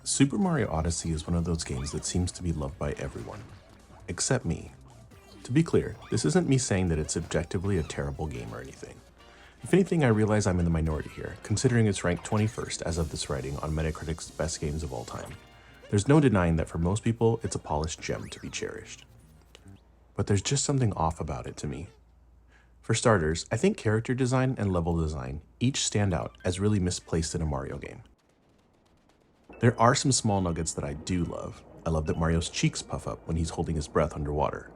Super Mario Odyssey is one of those games that seems to be loved by everyone, except me. To be clear, this isn't me saying that it's objectively a terrible game or anything. If anything, I realize I'm in the minority here, considering it's ranked 21st as of this writing on Metacritic's best games of all time. There's no denying that for most people, it's a polished gem to be cherished. But there's just something off about it to me. For starters, I think character design and level design each stand out as really misplaced in a Mario game. There are some small nuggets that I do love. I love that Mario's cheeks puff up when he's holding his breath underwater.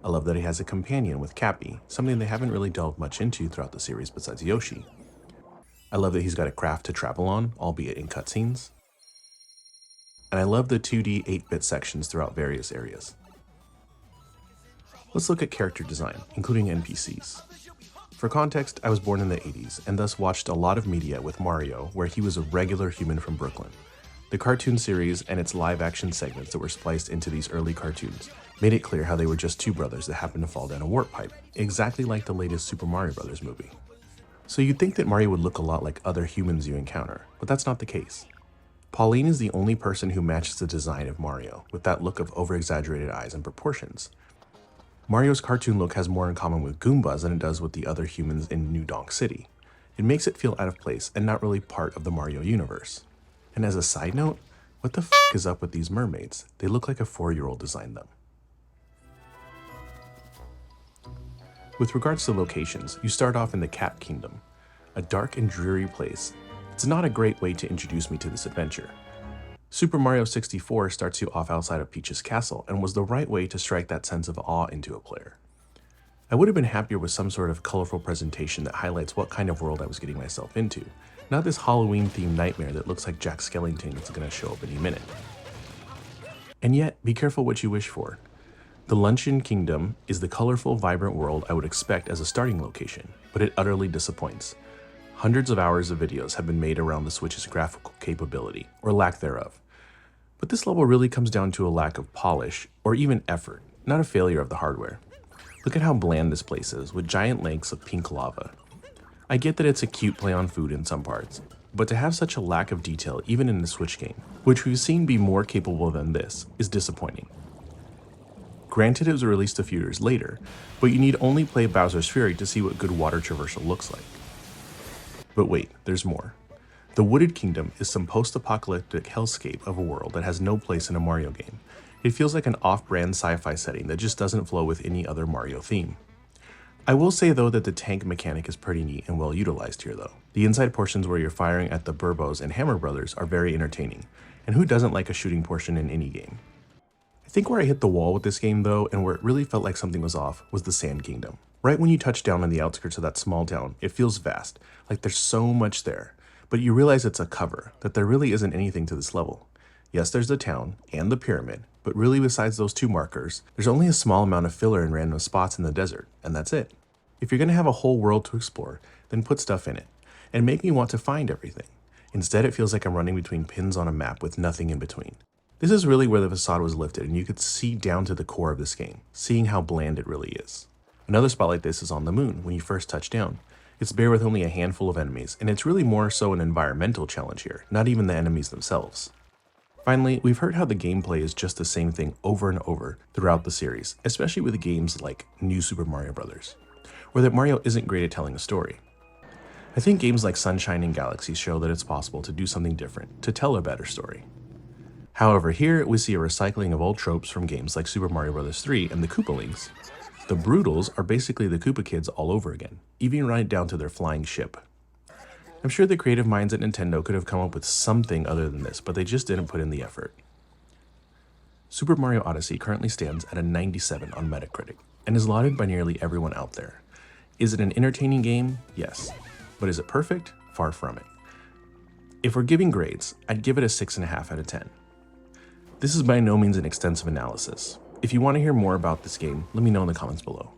I love that he has a companion with Cappy, something they haven't really delved much into throughout the series besides Yoshi. I love that he's got a craft to travel on, albeit in cutscenes. And I love the 2D 8-bit sections throughout various areas. Let's look at character design, including NPCs. For context, I was born in the 80s and thus watched a lot of media with Mario where he was a regular human from Brooklyn. The cartoon series and its live-action segments that were spliced into these early cartoons made it clear how they were just two brothers that happened to fall down a warp pipe, exactly like the latest Super Mario Bros. Movie. So you'd think that Mario would look a lot like other humans you encounter, but that's not the case. Pauline is the only person who matches the design of Mario, with that look of over-exaggerated eyes and proportions. Mario's cartoon look has more in common with Goombas than it does with the other humans in New Donk City. It makes it feel out of place and not really part of the Mario universe. And as a side note, what the f is up with these mermaids? They look like a 4-year-old designed them. With regards to locations, you start off in the Cap Kingdom, a dark and dreary place. It's not a great way to introduce me to this adventure. Super Mario 64 starts you off outside of Peach's castle and was the right way to strike that sense of awe into a player. I would have been happier with some sort of colorful presentation that highlights what kind of world I was getting myself into, not this Halloween-themed nightmare that looks like Jack Skellington is going to show up any minute. And yet, be careful what you wish for. The Luncheon Kingdom is the colorful, vibrant world I would expect as a starting location, but it utterly disappoints. Hundreds of hours of videos have been made around the Switch's graphical capability, or lack thereof. But this level really comes down to a lack of polish, or even effort, not a failure of the hardware. Look at how bland this place is, with giant lakes of pink lava. I get that it's a cute play on food in some parts, but to have such a lack of detail even in the Switch game, which we've seen be more capable than this, is disappointing. Granted, it was released a few years later, but you need only play Bowser's Fury to see what good water traversal looks like. But wait, there's more. The Wooded Kingdom is some post-apocalyptic hellscape of a world that has no place in a Mario game. It feels like an off-brand sci-fi setting that just doesn't flow with any other Mario theme. I will say though that the tank mechanic is pretty neat and well utilized here though. The inside portions where you're firing at the Burbos and Hammer Brothers are very entertaining, and who doesn't like a shooting portion in any game? I think where I hit the wall with this game though, and where it really felt like something was off, was the Sand Kingdom. Right when you touch down on the outskirts of that small town, it feels vast, like there's so much there, but you realize it's a cover, that there really isn't anything to this level. Yes, there's the town and the pyramid, but really besides those two markers, there's only a small amount of filler in random spots in the desert, and that's it. If you're going to have a whole world to explore, then put stuff in it, and make me want to find everything. Instead, it feels like I'm running between pins on a map with nothing in between. This is really where the facade was lifted, and you could see down to the core of this game, seeing how bland it really is. Another spot like this is on the moon, when you first touch down. It's bare with only a handful of enemies, and it's really more so an environmental challenge here, not even the enemies themselves. Finally, we've heard how the gameplay is just the same thing over and over throughout the series, especially with games like New Super Mario Bros., or that Mario isn't great at telling a story. I think games like Sunshine and Galaxy show that it's possible to do something different, to tell a better story. However, here we see a recycling of old tropes from games like Super Mario Bros. 3 and the Koopalings. The Broodals are basically the Koopa Kids all over again, even right down to their flying ship. I'm sure the creative minds at Nintendo could have come up with something other than this, but they just didn't put in the effort. Super Mario Odyssey currently stands at a 97 on Metacritic, and is lauded by nearly everyone out there. Is it an entertaining game? Yes. But is it perfect? Far from it. If we're giving grades, I'd give it a 6.5 out of 10. This is by no means an extensive analysis. If you want to hear more about this game, let me know in the comments below.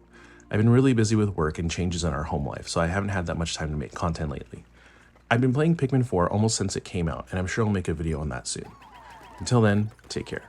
I've been really busy with work and changes in our home life, so I haven't had that much time to make content lately. I've been playing Pikmin 4 almost since it came out, and I'm sure I'll make a video on that soon. Until then, take care.